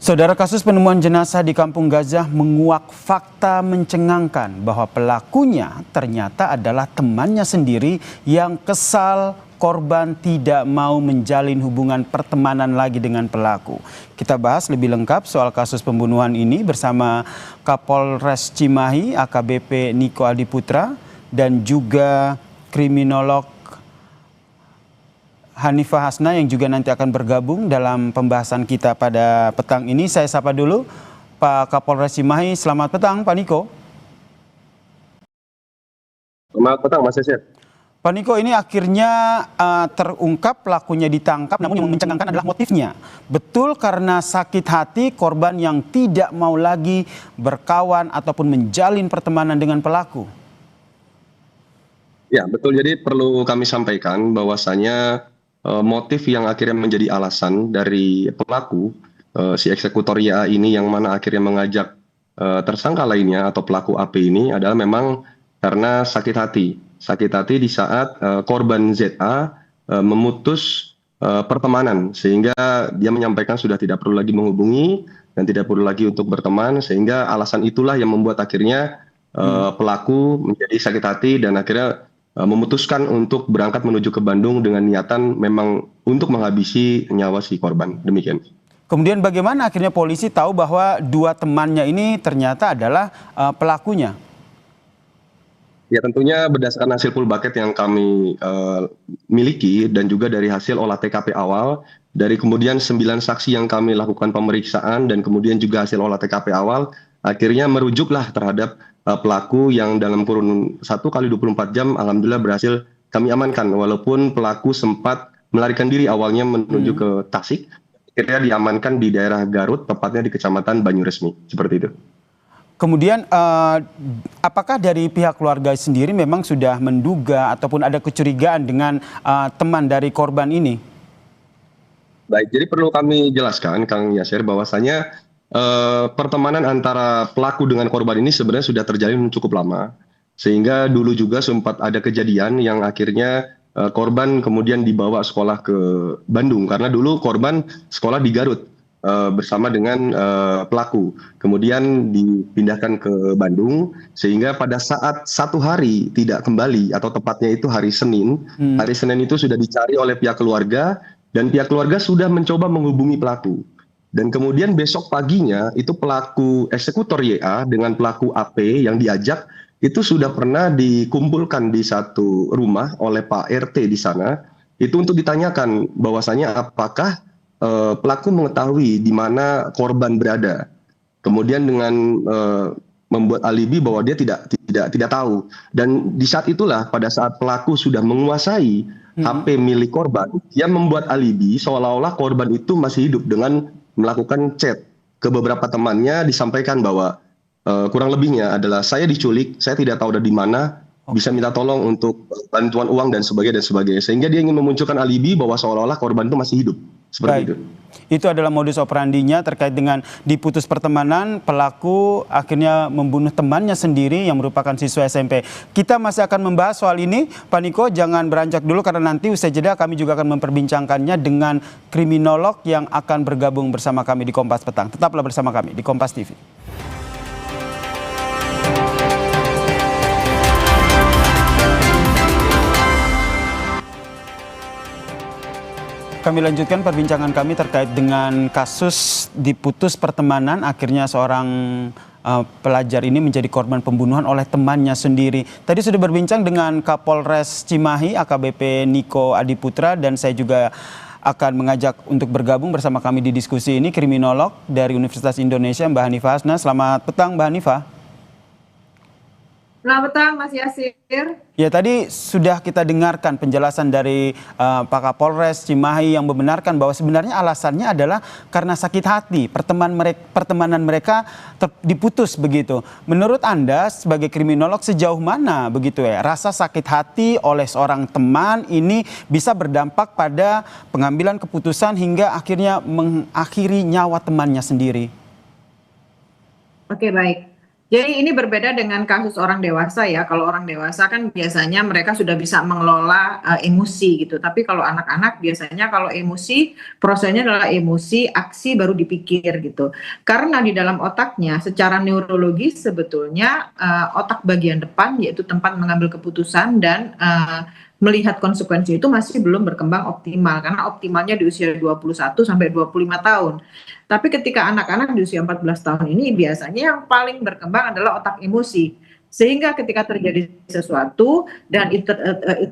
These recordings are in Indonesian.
Saudara, kasus penemuan jenazah di Kampung Gaza menguak fakta mencengangkan bahwa pelakunya ternyata adalah temannya sendiri yang kesal korban tidak mau menjalin hubungan pertemanan lagi dengan pelaku. Kita bahas lebih lengkap soal kasus pembunuhan ini bersama Kapolres Cimahi AKBP Niko Adiputra dan juga kriminolog Hanifah Hasna yang juga nanti akan bergabung dalam pembahasan kita pada petang ini. Saya sapa dulu Pak Kapolres Cimahi. Selamat petang Pak Niko. Selamat petang Mas Yasir. Pak Niko, ini akhirnya terungkap pelakunya ditangkap, namun yang mencengangkan adalah motifnya. Betul karena sakit hati korban yang tidak mau lagi berkawan ataupun menjalin pertemanan dengan pelaku. Ya betul, jadi perlu kami sampaikan bahwasanya motif yang akhirnya menjadi alasan dari pelaku, si eksekutor YA ini yang mana akhirnya mengajak tersangka lainnya atau pelaku AP ini adalah memang karena sakit hati. Sakit hati di saat korban ZA memutus pertemanan, sehingga dia menyampaikan sudah tidak perlu lagi menghubungi dan tidak perlu lagi untuk berteman, sehingga alasan itulah yang membuat akhirnya pelaku menjadi sakit hati dan akhirnya memutuskan untuk berangkat menuju ke Bandung dengan niatan memang untuk menghabisi nyawa si korban. Demikian. Kemudian bagaimana akhirnya polisi tahu bahwa dua temannya ini ternyata adalah pelakunya? Ya tentunya berdasarkan hasil full bucket yang kami miliki dan juga dari hasil olah TKP awal, dari kemudian 9 saksi yang kami lakukan pemeriksaan dan kemudian juga hasil olah TKP awal, akhirnya merujuklah terhadap pelaku yang dalam kurun 1 kali 24 jam alhamdulillah berhasil kami amankan, walaupun pelaku sempat melarikan diri awalnya menuju ke Tasik, akhirnya diamankan di daerah Garut, tepatnya di Kecamatan Banyuresmi, seperti itu. Kemudian apakah dari pihak keluarga sendiri memang sudah menduga ataupun ada kecurigaan dengan teman dari korban ini? Baik, jadi perlu kami jelaskan Kang Yasir bahwasanya pertemanan antara pelaku dengan korban ini sebenarnya sudah terjalin cukup lama, sehingga dulu juga sempat ada kejadian yang akhirnya korban kemudian dibawa sekolah ke Bandung karena dulu korban sekolah di Garut bersama dengan pelaku, kemudian dipindahkan ke Bandung, sehingga pada saat satu hari tidak kembali atau tepatnya itu hari Senin itu sudah dicari oleh pihak keluarga dan pihak keluarga sudah mencoba menghubungi pelaku. Dan kemudian besok paginya itu pelaku eksekutor YA dengan pelaku AP yang diajak itu sudah pernah dikumpulkan di satu rumah oleh Pak RT di sana, itu untuk ditanyakan bahwasanya apakah pelaku mengetahui di mana korban berada. Kemudian dengan membuat alibi bahwa dia tidak tahu. Dan di saat itulah pada saat pelaku sudah menguasai HP milik korban, dia membuat alibi seolah-olah korban itu masih hidup dengan melakukan chat ke beberapa temannya, disampaikan bahwa kurang lebihnya adalah saya diculik, saya tidak tahu ada di mana, bisa minta tolong untuk bantuan uang dan sebagainya. Sehingga dia ingin memunculkan alibi bahwa seolah-olah korban itu masih hidup. Seperti itu. Itu adalah modus operandinya terkait dengan diputus pertemanan, pelaku akhirnya membunuh temannya sendiri yang merupakan siswa SMP. Kita masih akan membahas soal ini, Pak Niko, jangan beranjak dulu karena nanti usai jeda kami juga akan memperbincangkannya dengan kriminolog yang akan bergabung bersama kami di Kompas Petang. Tetaplah bersama kami di Kompas TV. Kami lanjutkan perbincangan kami terkait dengan kasus diputus pertemanan. Akhirnya seorang pelajar ini menjadi korban pembunuhan oleh temannya sendiri. Tadi sudah berbincang dengan Kapolres Cimahi AKBP Niko Adiputra dan saya juga akan mengajak untuk bergabung bersama kami di diskusi ini kriminolog dari Universitas Indonesia Mbak Hanifah Hasna. Selamat petang Mbak Hanifah. Selamat petang Mas Yasir. Ya, tadi sudah kita dengarkan penjelasan dari Pak Kapolres Cimahi yang membenarkan bahwa sebenarnya alasannya adalah karena sakit hati, pertemanan mereka diputus begitu. Menurut Anda sebagai kriminolog sejauh mana begitu ya rasa sakit hati oleh seorang teman ini bisa berdampak pada pengambilan keputusan hingga akhirnya mengakhiri nyawa temannya sendiri? Oke, baik. Jadi ini berbeda dengan kasus orang dewasa ya. Kalau orang dewasa kan biasanya mereka sudah bisa mengelola emosi gitu. Tapi kalau anak-anak biasanya kalau emosi, prosesnya adalah emosi, aksi baru dipikir gitu. Karena di dalam otaknya secara neurologis sebetulnya otak bagian depan yaitu tempat mengambil keputusan dan melihat konsekuensi itu masih belum berkembang optimal karena optimalnya di usia 21 sampai 25 tahun. Tapi ketika anak-anak di usia 14 tahun ini biasanya yang paling berkembang adalah otak emosi. Sehingga ketika terjadi sesuatu dan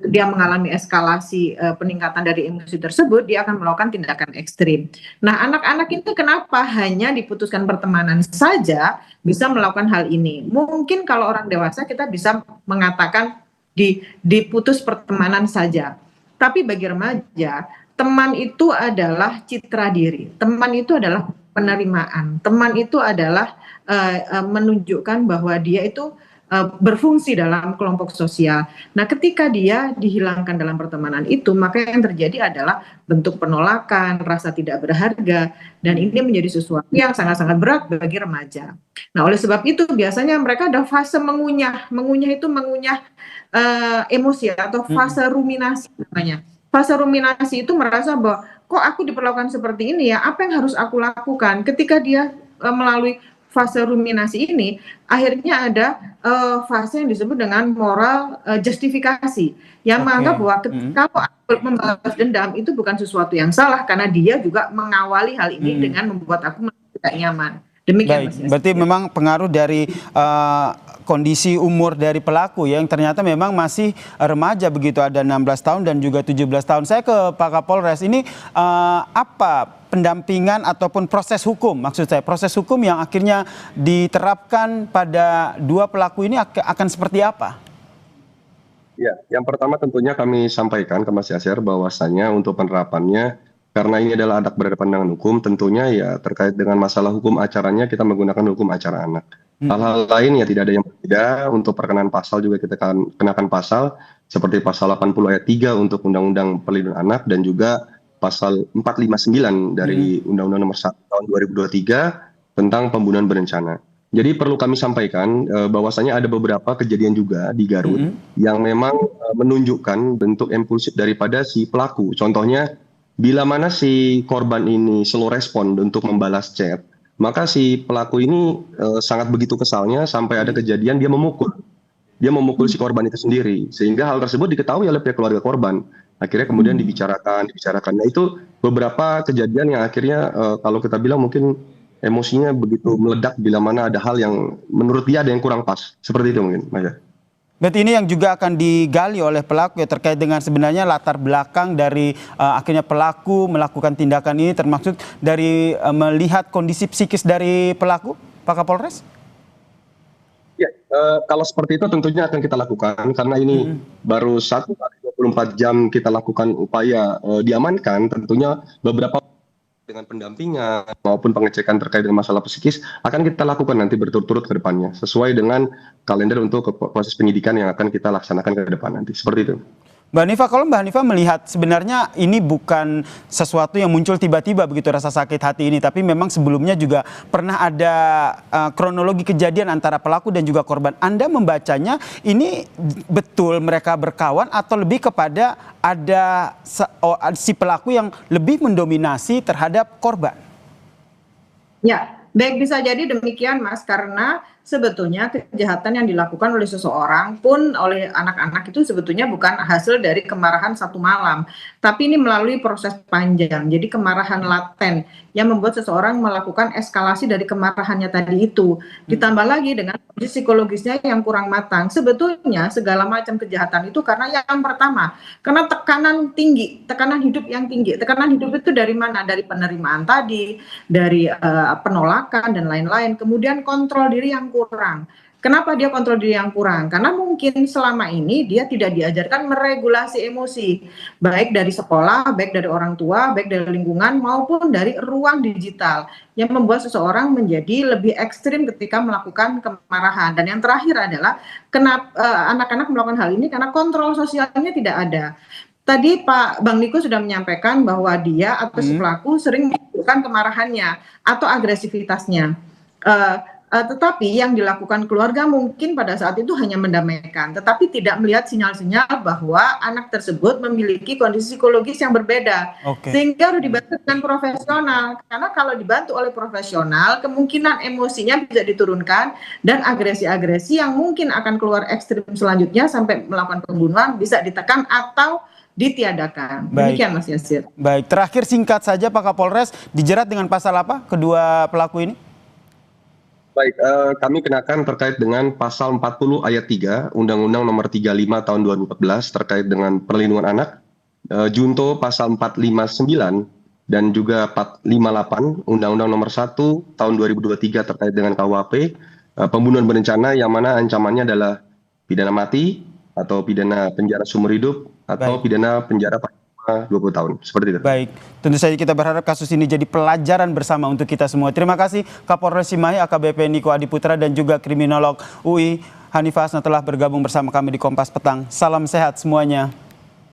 dia mengalami eskalasi peningkatan dari emosi tersebut, dia akan melakukan tindakan ekstrim. Nah, anak-anak itu kenapa hanya diputuskan pertemanan saja bisa melakukan hal ini? Mungkin kalau orang dewasa kita bisa mengatakan diputus pertemanan saja. Tapi bagi remaja, teman itu adalah citra diri, teman itu adalah penerimaan, teman itu adalah menunjukkan bahwa dia itu berfungsi dalam kelompok sosial. Nah, ketika dia dihilangkan dalam pertemanan itu, maka yang terjadi adalah bentuk penolakan, rasa tidak berharga, dan ini menjadi sesuatu yang sangat-sangat berat bagi remaja. Nah, oleh sebab itu biasanya mereka ada fase mengunyah, mengunyah itu mengunyah emosi atau fase ruminasi namanya. Fase ruminasi itu merasa bahwa kok aku diperlakukan seperti ini ya, apa yang harus aku lakukan? Ketika dia melalui fase ruminasi ini, akhirnya ada fase yang disebut dengan moral justifikasi, yang menganggap bahwa kalau aku membalas dendam itu bukan sesuatu yang salah karena dia juga mengawali hal ini dengan membuat aku tidak nyaman. Demikian. Baik, berarti memang pengaruh dari kondisi umur dari pelaku yang ternyata memang masih remaja begitu, ada 16 tahun dan juga 17 tahun. Saya ke Pak Kapolres, ini apa pendampingan ataupun proses hukum, maksud saya proses hukum yang akhirnya diterapkan pada dua pelaku ini akan seperti apa? Ya, yang pertama tentunya kami sampaikan ke Mas Yasir bahwasannya untuk penerapannya, karena ini adalah anak berhadapan dengan hukum, tentunya ya terkait dengan masalah hukum acaranya kita menggunakan hukum acara anak. Hal-hal lain ya tidak ada yang berbeda. Untuk perkenan pasal juga kita akan kenakan pasal seperti pasal 80 ayat 3 untuk Undang-Undang Perlindungan Anak dan juga pasal 459 dari Undang-Undang Nomor 1 tahun 2023 tentang pembunuhan berencana. Jadi perlu kami sampaikan bahwasanya ada beberapa kejadian juga di Garut yang memang menunjukkan bentuk impulsif daripada si pelaku. Contohnya, bila mana si korban ini slow respon untuk membalas chat, maka si pelaku ini sangat begitu kesalnya sampai ada kejadian dia memukul. Dia memukul si korban itu sendiri. Sehingga hal tersebut diketahui oleh pihak keluarga korban. Akhirnya kemudian dibicarakan. Nah, itu beberapa kejadian yang akhirnya kalau kita bilang mungkin emosinya begitu meledak bila mana ada hal yang menurut dia ada yang kurang pas. Seperti itu mungkin, Mas. Berarti ini yang juga akan digali oleh pelaku ya, terkait dengan sebenarnya latar belakang dari akhirnya pelaku melakukan tindakan ini, termasuk dari melihat kondisi psikis dari pelaku, Pak Kapolres? Ya, kalau seperti itu tentunya akan kita lakukan karena ini baru 1x24 jam kita lakukan upaya diamankan. Tentunya beberapa dengan pendampingan maupun pengecekan terkait dengan masalah psikis akan kita lakukan nanti berturut-turut ke depannya sesuai dengan kalender untuk proses penyidikan yang akan kita laksanakan ke depan nanti. Seperti itu. Mbak Hanifa, kalau Mbak Hanifa melihat sebenarnya ini bukan sesuatu yang muncul tiba-tiba begitu rasa sakit hati ini, tapi memang sebelumnya juga pernah ada kronologi kejadian antara pelaku dan juga korban. Anda membacanya ini betul mereka berkawan atau lebih kepada ada si pelaku yang lebih mendominasi terhadap korban? Ya, baik, bisa jadi demikian Mas, karena sebetulnya kejahatan yang dilakukan oleh seseorang pun oleh anak-anak itu sebetulnya bukan hasil dari kemarahan satu malam, tapi ini melalui proses panjang. Jadi kemarahan laten yang membuat seseorang melakukan eskalasi dari kemarahannya tadi itu. Ditambah lagi dengan kondisi psikologisnya yang kurang matang. Sebetulnya segala macam kejahatan itu karena yang pertama, karena tekanan tinggi, tekanan hidup yang tinggi. Tekanan hidup itu dari mana? Dari penerimaan tadi, dari penolakan dan lain-lain. Kemudian kontrol diri yang kurang. Kenapa dia kontrol diri yang kurang? Karena mungkin selama ini dia tidak diajarkan meregulasi emosi, baik dari sekolah, baik dari orang tua, baik dari lingkungan maupun dari ruang digital, yang membuat seseorang menjadi lebih ekstrim ketika melakukan kemarahan. Dan yang terakhir adalah kenapa anak-anak melakukan hal ini karena kontrol sosialnya tidak ada. Tadi Pak Bang Niko sudah menyampaikan bahwa dia atau si pelaku sering menunjukkan kemarahannya atau agresivitasnya. Tetapi yang dilakukan keluarga mungkin pada saat itu hanya mendamaikan, tetapi tidak melihat sinyal-sinyal bahwa anak tersebut memiliki kondisi psikologis yang berbeda. Oke. Sehingga harus dibantu dengan profesional. Karena kalau dibantu oleh profesional, kemungkinan emosinya bisa diturunkan dan agresi-agresi yang mungkin akan keluar ekstrim selanjutnya sampai melakukan pembunuhan bisa ditekan atau ditiadakan. Baik. Demikian Mas Yasir. Baik, terakhir singkat saja Pak Kapolres, dijerat dengan pasal apa kedua pelaku ini? Baik, kami kenakan terkait dengan pasal 40 ayat 3 Undang-Undang Nomor 35 Tahun 2014 terkait dengan perlindungan anak, junto pasal 459 dan juga 458 Undang-Undang Nomor 1 Tahun 2023 terkait dengan KUHP, pembunuhan berencana yang mana ancamannya adalah pidana mati atau pidana penjara seumur hidup atau pidana penjara 20 tahun, seperti itu. Baik, tentu saja kita berharap kasus ini jadi pelajaran bersama untuk kita semua. Terima kasih Kapolres Cimahi AKBP Niko Adiputra dan juga kriminolog UI Hanifah Hasna telah bergabung bersama kami di Kompas Petang. Salam sehat semuanya.